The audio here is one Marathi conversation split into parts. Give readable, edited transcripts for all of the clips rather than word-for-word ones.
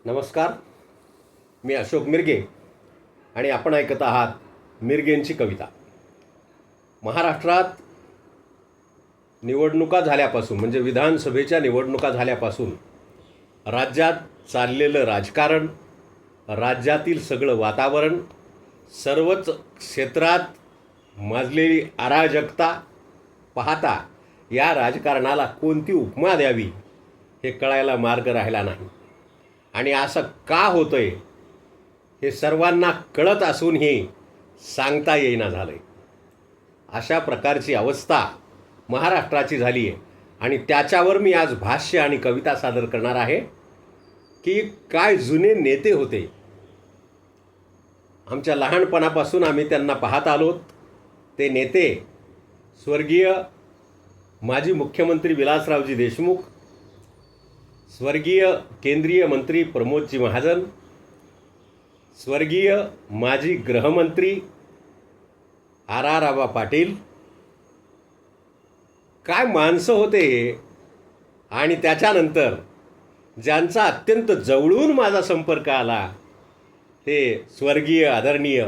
नमस्कार. मी अशोक मिरगे आणि आपण ऐकत आहात मिरगेंची कविता. महाराष्ट्रात निवडणुका झाल्यापासून म्हणजे विधानसभेच्या निवडणुका झाल्यापासून राज्यात चाललेलं राजकारण, राज्यातील सगळं वातावरण, सर्वच क्षेत्रात माजलेली अराजकता पाहता या राजकारणाला कोणती उपमा द्यावी हे कळायला मार्ग राहिला नाही. आणि असं का होतंय हे सर्वांना कळत असूनही सांगता येईना झालंय. अशा प्रकारची अवस्था महाराष्ट्राची झाली आहे आणि त्याच्यावर मी आज भाष्य आणि कविता सादर करणार आहे की काय जुने नेते होते. आमच्या लहानपणापासून आम्ही त्यांना पाहत आलोत. ते नेते स्वर्गीय माजी मुख्यमंत्री विलासरावजी देशमुख, स्वर्गीय केंद्रीय मंत्री प्रमोदजी महाजन, स्वर्गीय माजी गृहमंत्री आबा पाटील. काय माणसं होते हे. आणि त्याच्यानंतर ज्यांचा अत्यंत जवळून माझा संपर्क आला ते स्वर्गीय आदरणीय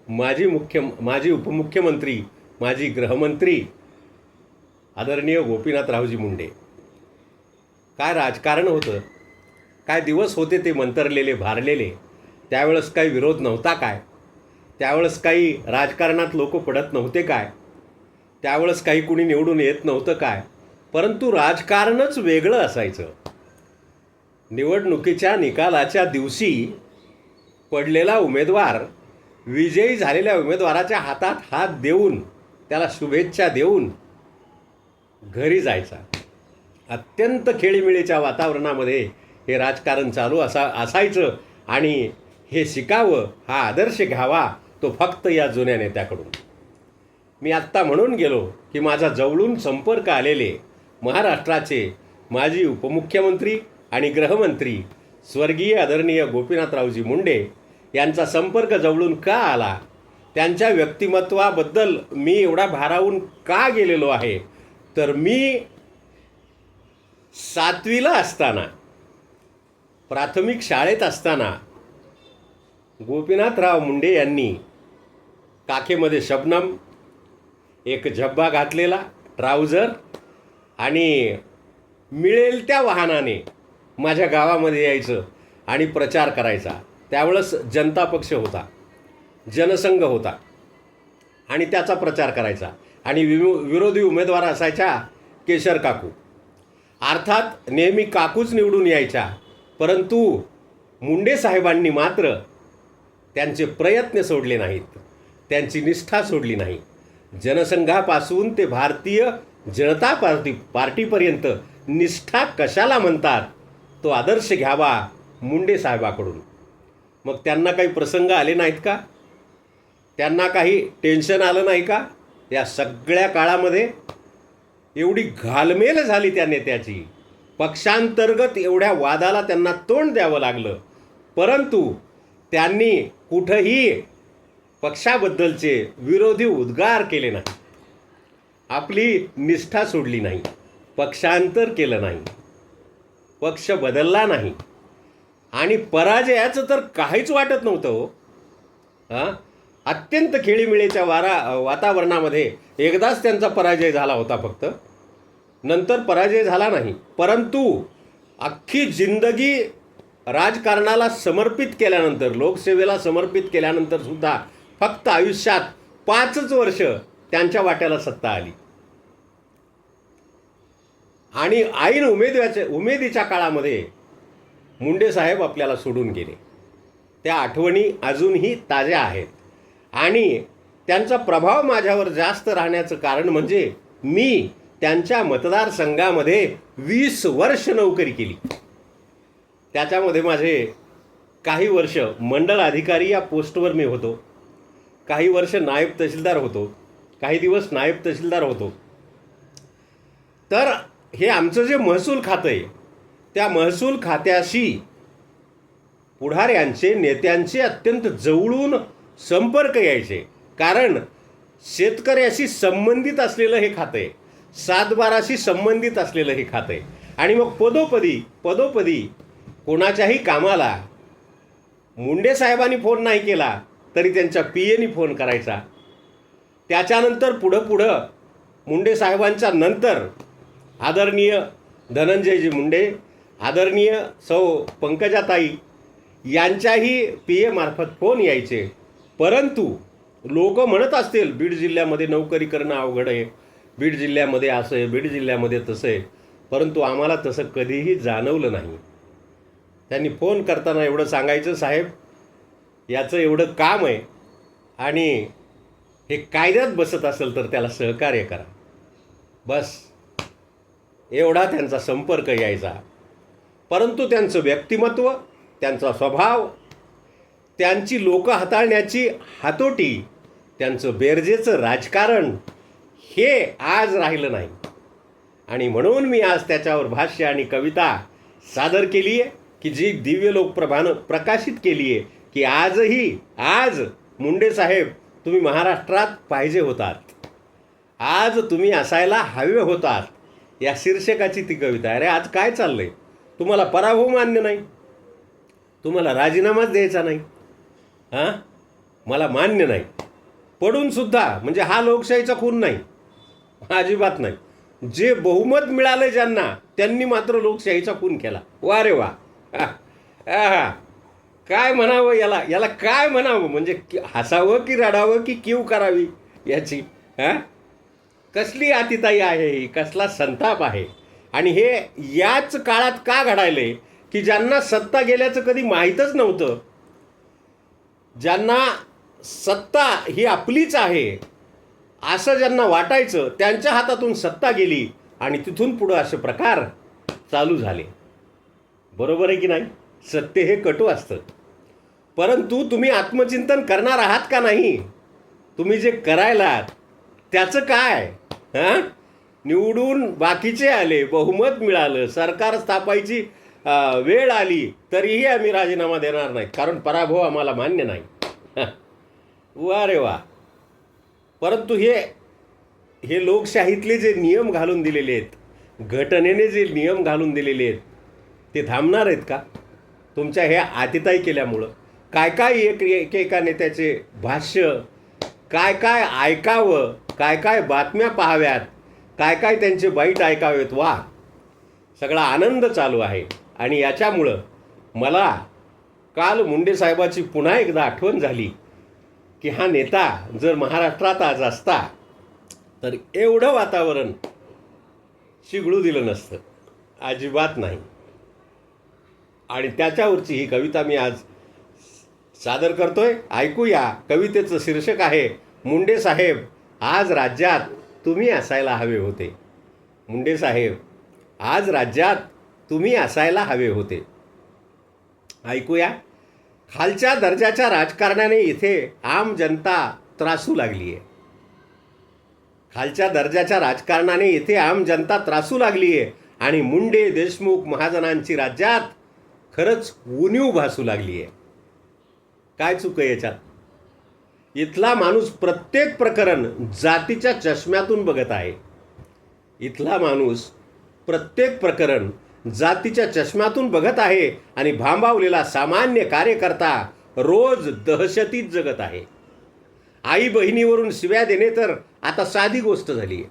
माजी उपमुख्यमंत्री, माजी गृहमंत्री आदरणीय गोपीनाथरावजी मुंडे. काय राजकारण होतं, काय दिवस होते ते मंतरलेले, भारलेले. त्यावेळेस काही विरोध नव्हता काय, त्यावेळेस काही राजकारणात लोक पडत नव्हते काय, त्यावेळेस काही कुणी निवडून येत नव्हतं काय, परंतु राजकारणच वेगळं असायचं. निवडणुकीच्या निकालाच्या दिवशी पडलेला उमेदवार विजयी झालेल्या उमेदवाराच्या हातात हात देऊन त्याला शुभेच्छा देऊन घरी जायचा. अत्यंत खेळीमेळीच्या वातावरणामध्ये हे राजकारण चालू असायचं आणि हे शिकावं, हा आदर्श घ्यावा तो फक्त या जुन्या नेत्याकडून. मी आत्ता म्हणून गेलो की माझा जवळून संपर्क आलेले महाराष्ट्राचे माजी उपमुख्यमंत्री आणि गृहमंत्री स्वर्गीय आदरणीय गोपीनाथरावजी मुंडे यांचा संपर्क जवळून का आला, त्यांच्या व्यक्तिमत्वाबद्दल मी एवढा भारावून का गेलेलो आहे, तर मी 7वीला असताना, प्राथमिक शाळेत असताना गोपीनाथराव मुंडे यांनी काखेमध्ये शबनम, एक झब्बा घातलेला, ट्राउझर आणि मिळेल त्या वाहनाने माझ्या गावामध्ये यायचं आणि प्रचार करायचा. त्यावेळेस जनता पक्ष होता, जनसंघ होता आणि त्याचा प्रचार करायचा. आणि विरोधी उमेदवार असायच्या केशर काकू. अर्थात नेहमी काकूच निवडून यायच्या, परंतु मुंडे साहेबांनी मात्र त्यांचे प्रयत्न सोडले नाहीत, त्यांची निष्ठा सोडली नाही. जनसंघापासून ते भारतीय जनता पार्टीपर्यंत निष्ठा कशाला म्हणतात तो आदर्श घ्यावा मुंडे साहेबाकडून. मग त्यांना काही प्रसंग आले नाहीत का, त्यांना काही टेन्शन आलं नाही का. या सगळ्या काळामध्ये एवढी घालमेल झाली त्या नेत्याची, पक्षांतर्गत एवढ्या वादाला त्यांना तोंड द्यावं लागलं, परंतु त्यांनी कुठंही पक्षाबद्दलचे विरोधी उद्गार केले नाही, आपली निष्ठा सोडली नाही, पक्षांतर केलं नाही, पक्ष बदलला नाही. आणि पराजयाचं तर काहीच वाटत नव्हतं हो. अत्यंत खेळीमेळीच्या वातावरणामध्ये एकदाच त्यांचा पराजय झाला होता फक्त, नंतर पराजय झाला नाही. परंतु अख्खी जिंदगी राजकारणाला समर्पित केल्यानंतर, लोकसेवेला समर्पित केल्यानंतर सुद्धा फक्त आयुष्यात 5च वर्ष त्यांच्या वाट्याला सत्ता आली. आणि ऐन उमेदीच्या काळामध्ये मुंडे साहेब आपल्याला सोडून गेले. त्या आठवणी अजूनही ताज्या आहेत. आणि त्यांचा प्रभाव माझ्यावर जास्त राहण्याचं कारण म्हणजे मी त्यांच्या मतदारसंघामध्ये 20 वर्ष नोकरी केली. त्याच्यामध्ये माझे काही वर्ष मंडळ अधिकारी या पोस्टवर मी होतो, काही वर्ष नायब तहसीलदार होतो, काही दिवस नायब तहसीलदार होतो. तर हे आमचं जे महसूल खातं आहे त्या महसूल खात्याशी पुढाऱ्यांचे, नेत्यांचे अत्यंत जवळून संपर्क यायचे. कारण शेतकऱ्याशी संबंधित असलेलं हे खातं आहे, 7/12शी संबंधित असलेलं हे खातं आहे. आणि मग पदोपदी कोणाच्याही कामाला मुंडे साहेबांनी फोन नाही केला तरी त्यांच्या पीएनी फोन करायचा. त्याच्यानंतर पुढं मुंडे साहेबांच्या नंतर आदरणीय धनंजयजी मुंडे, आदरणीय सौ पंकजाताई यांच्याही पी एमार्फत फोन यायचे. परंतु लोक म्हणत असतील बीड जिल्ह्यामध्ये नोकरी करणं अवघड आहे, बीड जिल्ह्यामध्ये असं आहे, बीड जिल्ह्यामध्ये तसं आहे, परंतु आम्हाला तसं कधीही जाणवलं नाही. त्यांनी फोन करताना एवढं सांगायचं, साहेब याचं एवढं काम आहे आणि हे कायद्यात बसत असेल तर त्याला सहकार्य करा. बस एवढा त्यांचा संपर्क यायचा. परंतु त्यांचं व्यक्तिमत्व, त्यांचा स्वभाव, त्यांची लोक हाताळण्याची हातोटी, त्यांचं बेरजेचं राजकारण हे आज राहिलं नाही. आणि म्हणून मी आज त्याच्यावर भाष्य आणि कविता सादर केली आहे की जी दिव्य लोकप्रभानं प्रकाशित केली आहे की आज मुंडे साहेब तुम्ही महाराष्ट्रात पाहिजे होतात, आज तुम्ही असायला हवे होतात, या शीर्षकाची ती कविता आहे. अरे आज काय चाललंय? तुम्हाला पराभव मान्य नाही, तुम्हाला राजीनामाच द्यायचा नाही. हां, मला मान्य नाही पडूनसुद्धा, म्हणजे हा लोकशाहीचा खून नाही, अजिबात नाही. जे बहुमत मिळालं ज्यांना त्यांनी मात्र लोकशाहीचा खून केला. वा रे वा, काय म्हणावं याला काय म्हणावं? म्हणजे हसावं की रडावं की कीव करावी याची? हां, कसली अतिताई आहे ही, कसला संताप आहे. आणि हे याच काळात का घडायलंय की ज्यांना सत्ता गेल्याचं कधी माहीतच नव्हतं, ज्यांना सत्ता ही आपलीच आहे असं ज्यांना वाटायचं, त्यांच्या हातातून सत्ता गेली आणि तिथून पुढं असे प्रकार चालू झाले. बरोबर आहे की नाही? सत्य हे कटू असतं. परंतु तुम्ही आत्मचिंतन करणार आहात का नाही? तुम्ही जे करायलात त्याचं काय? हां, निवडून बाकीचे आले, बहुमत मिळालं, सरकार स्थापायची वेळ आली तरीही आम्ही राजीनामा देणार नाही, कारण पराभव आम्हाला मान्य नाही. वा रे वा. परंतु हे लोकशाहीतले जे नियम घालून दिलेले आहेत, घटनेने जे नियम घालून दिलेले आहेत, ते थांबणार आहेत का तुमच्या हे आतिताई केल्यामुळं? काय एका नेत्याचे भाष्य, काय ऐकावं, काय बातम्या पाहाव्यात, काय त्यांचे बाईट ऐकावेत. वा, सगळा आनंद चालू आहे. आणि याच्यामुळं मला काल मुंडे साहेबाची पुन्हा एकदा आठवण झाली की हा नेता जर महाराष्ट्रात आज असता तर एवढं वातावरण शिगळू दिलं नसतं, अजिबात नाही. आणि त्याच्यावरची ही कविता मी आज सादर करतोय. ऐकूया. कवितेचं शीर्षक आहे, मुंडे साहेब आज राज्यात तुम्ही असायला हवे होते. मुंडे साहेब आज राज्यात तुम्ही असायला हवे होते. ऐकूया. खालच्या दर्जाच्या राजकारणाने इथे आम जनता त्रासू लागली आहे. खालच्या दर्जाच्या राजकारणाने इथे आम जनता त्रासू लागली आहे आणि मुंडे देशमुख महाजनांची राज्यात खरंच उणीव भासू लागली आहे. काय चूक आहे याच्यात? इथला माणूस प्रत्येक प्रकरण जातीच्या चष्म्यातून बघत आहे. इथला माणूस प्रत्येक प्रकरण जातीच्या चष्म्यातून बघत आहे आणि भांबावलेला सामान्य कार्यकर्ता रोज दहशतीत जगत आहे. आई बहिणीवरून शिव्या देणे तर आता साधी गोष्ट झाली आहे.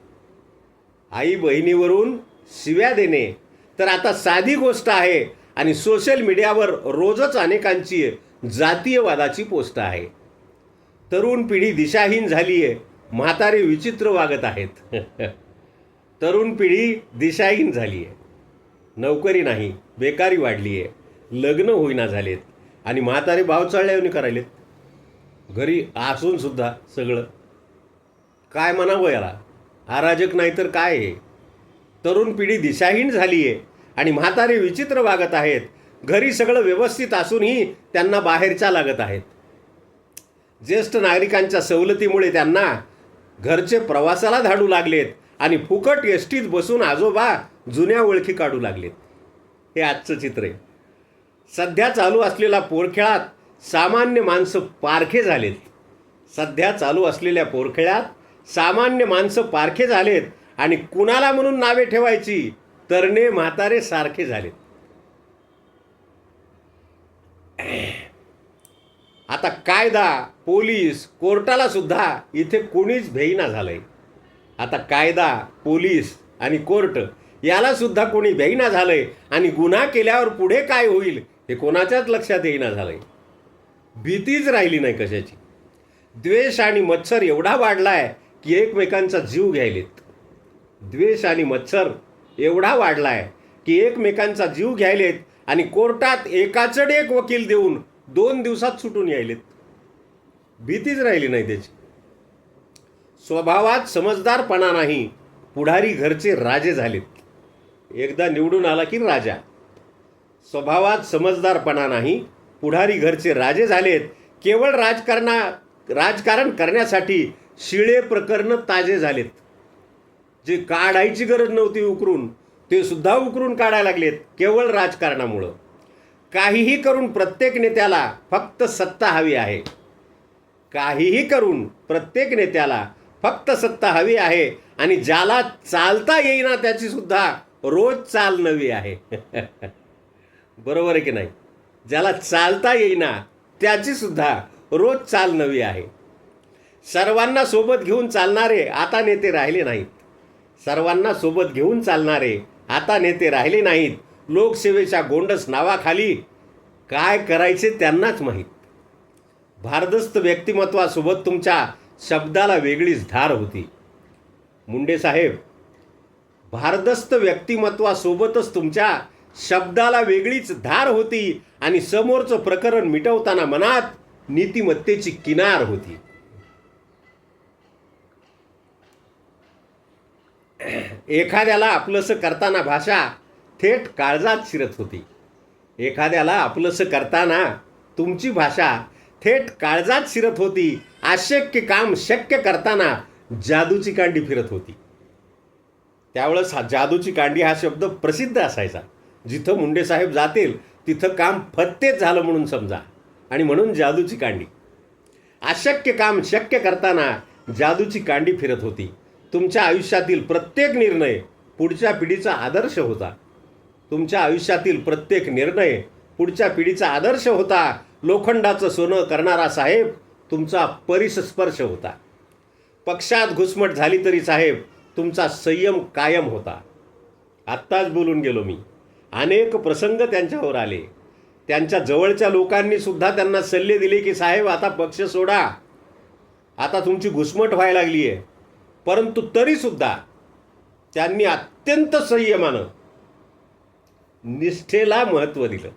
आई बहिणीवरून शिव्या देणे तर आता साधी गोष्ट आहे आणि सोशल मीडियावर रोजच अनेकांची जातीयवादाची पोस्ट आहे. तरुण पिढी दिशाहीन झाली आहे, म्हातारे विचित्र वागत आहेत. तरुण पिढी दिशाहीन झाली आहे, नोकरी नाही, बेकारी वाढली आहे, लग्न होईना झालेत आणि म्हातारे भाव चढल्याने करायलेत. घरी असूनसुद्धा सगळं काय म्हणावं याला? अराजक नाही तर काय आहे? तरुण पिढी दिशाहीन झाली आहे आणि म्हातारे विचित्र वागत आहेत. घरी सगळं व्यवस्थित असूनही त्यांना बाहेरच्या लागत आहेत. ज्येष्ठ नागरिकांच्या सवलतीमुळे त्यांना घरचे प्रवासाला धाडू लागलेत आणि फुकट एसटीत बसून आजोबा जुन्या ओळखी काढू लागलेत. हे आजचं चित्र आहे. सध्या चालू असलेल्या पोरखेळात सामान्य माणसं पारखे झालेत. सध्या चालू असलेल्या पोरखेळात सामान्य माणसं पारखे झालेत आणि कुणाला म्हणून नावे ठेवायची? तरणे म्हातारे सारखे झालेत. आता कायदा, पोलीस, कोर्टाला सुद्धा इथे कोणीच भेईना झालंय. आता कायदा, पोलीस आणि कोर्ट याला सुद्धा कोणी भेईना झालंय आणि गुन्हा केल्यावर पुढे काय होईल हे कोणाच्याच लक्षात येईना झालंय. भीतीच राहिली नाही कशाची. द्वेष आणि मत्सर एवढा वाढलाय की एकमेकांचा जीव घ्यायलेत. द्वेष आणि मत्सर एवढा वाढलाय की एकमेकांचा जीव घ्यायलेत आणि कोर्टात एकाचडे एक वकील देऊन 2 दिवसात सुटून यायलेत. भीतीच राहिली नाही त्याची. स्वभावात समजदारपणा नाही, पुढारी घरचे राजे झालेत. एकदा निवडून आला की राजा. स्वभावात समजदारपणा नाही, पुढारी घरचे राजे झालेत. केवळ राजकारण करण्यासाठी शिळे प्रकरण ताजे झालेत. जे काढायची गरज नव्हती उकरून, ते सुद्धा उकरून काढायला लागलेत केवळ राजकारणामुळं. काहीही करून प्रत्येक नेत्याला फक्त सत्ता हवी आहे. काहीही करून प्रत्येक नेत्याला फक्त सत्ता हवी आहे आणि ज्याला चालता येईना त्याची सुद्धा रोज चाल नवी आहे. बरोबर आहे की नाही? ज्याला चालता येईना त्याची सुद्धा रोज चाल नवी आहे. सर्वांना सोबत घेऊन चालणारे आता नेते राहिले नाहीत. सर्वांना सोबत घेऊन चालणारे आता नेते राहिले नाहीत. लोकसेवेच्या गोंडस नावाखाली काय करायचे त्यांनाच माहीत. भारदस्त व्यक्तिमत्वासोबत तुमच्या शब्दाला वेगळीच धार होती. मुंडे साहेब, भारदस्त व्यक्तिमत्वासोबतच तुमच्या शब्दाला वेगळीच धार होती आणि समोरचं प्रकरण मिटवताना मनात नीतिमत्तेची किनार होती. एखाद्याला आपलंसं करताना भाषा थेट काळजात शिरत होती. एखाद्याला आपलंसं करताना तुमची भाषा थेट काळजात शिरत होती. अशक्य काम शक्य करताना जादूची कांडी फिरत होती. त्यावेळेस जादूची कांडी हा शब्द प्रसिद्ध असायचा. जिथं मुंडे साहेब जातील तिथं काम फत्तेच झालं म्हणून समजा, आणि म्हणून जादूची कांडी. अशक्य काम शक्य करताना जादूची कांडी फिरत होती. तुमच्या आयुष्यातील प्रत्येक निर्णय पुढच्या पिढीचा आदर्श होता. तुमच्या आयुष्यातील प्रत्येक निर्णय पुढच्या पिढीचा आदर्श होता. लोखंडाचं सोनं करणारा साहेब तुमचा परिस्पर्श होता. पक्षात घुसमट झाली तरी साहेब तुमचा संयम कायम होता. आत्ताच बोलून गेलो मी. अनेक प्रसंग त्यांच्यावर आले. त्यांच्या जवळच्या लोकांनी सुद्धा त्यांना सल्ले दिले की साहेब आता पक्ष सोडा, आता तुमची घुसमट व्हायला लागली आहे. परंतु तरीसुद्धा त्यांनी अत्यंत संयमानं निष्ठेला महत्त्व दिलं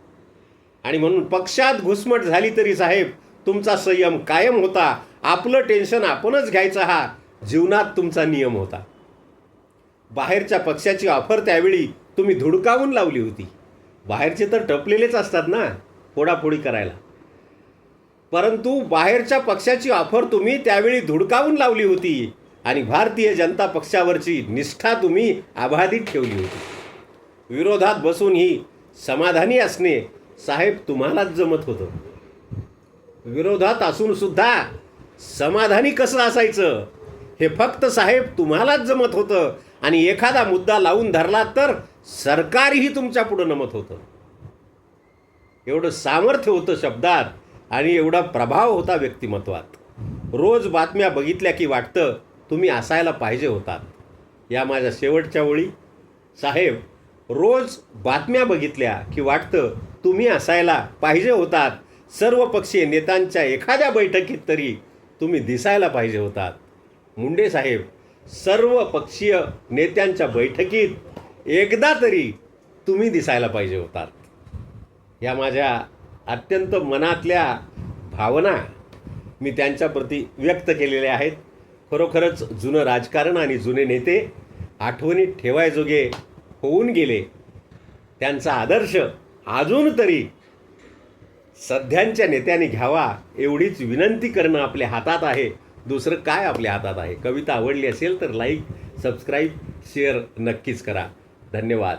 आणि म्हणून पक्षात घुसमट झाली तरी साहेब तुमचा संयम कायम होता. आपलं टेन्शन आपणच घ्यायचं हा जीवनात तुमचा नियम होता. बाहेरच्या पक्षाची ऑफर त्यावेळी तुम्ही धुडकावून लावली होती. बाहेरचे तर टपलेलेच असतात ना फोडाफोडी करायला, परंतु बाहेरच्या पक्षाची ऑफर तुम्ही त्यावेळी धुडकावून लावली होती आणि भारतीय जनता पक्षावरची निष्ठा तुम्ही अबाधित ठेवली होती. विरोधात बसूनही समाधानी असणे साहेब तुम्हालाच जमत होतं. विरोधात असून सुद्धा समाधानी कसं असायचं हे फक्त साहेब तुम्हालाच जमत होतं. आणि एखादा मुद्दा लावून धरला तर सरकारही तुमच्या पुढं नमत होतं. एवढं सामर्थ्य होतं शब्दात आणि एवढा प्रभाव होता व्यक्तिमत्वात. रोज बातम्या बघितल्या की वाटतं तुम्ही असायला पाहिजे होतात. या माझ्या शेवटच्या ओळी साहेब, रोज बातम्या बघितल्या की वाटतं तुम्ही असायला पाहिजे होतात. सर्वपक्षीय नेत्यांच्या एखाद्या बैठकीत तरी तुम्ही दिसायला पाहिजे होतात. मुंडे साहेब, सर्व पक्षीय नेत्यांच्या बैठकीत एकदा तरी तुम्ही दिसायला पाहिजे होतात. या माझ्या अत्यंत मनातल्या भावना मी त्यांच्याप्रती व्यक्त केलेल्या आहेत. खरोखरच जुनं राजकारण आणि जुने नेते आठवणीत ठेवायजोगे होऊन गेले. त्यांचा आदर्श अजून तरी सध्यांच्या नेत्यांनी घ्यावा एवढीच विनंती करणं आपल्या हातात आहे. दुसरं काय आपल्या हातात आहे. कविता आवडली असेल तर लाईक, सबस्क्राईब, शेअर नक्कीच करा. धन्यवाद.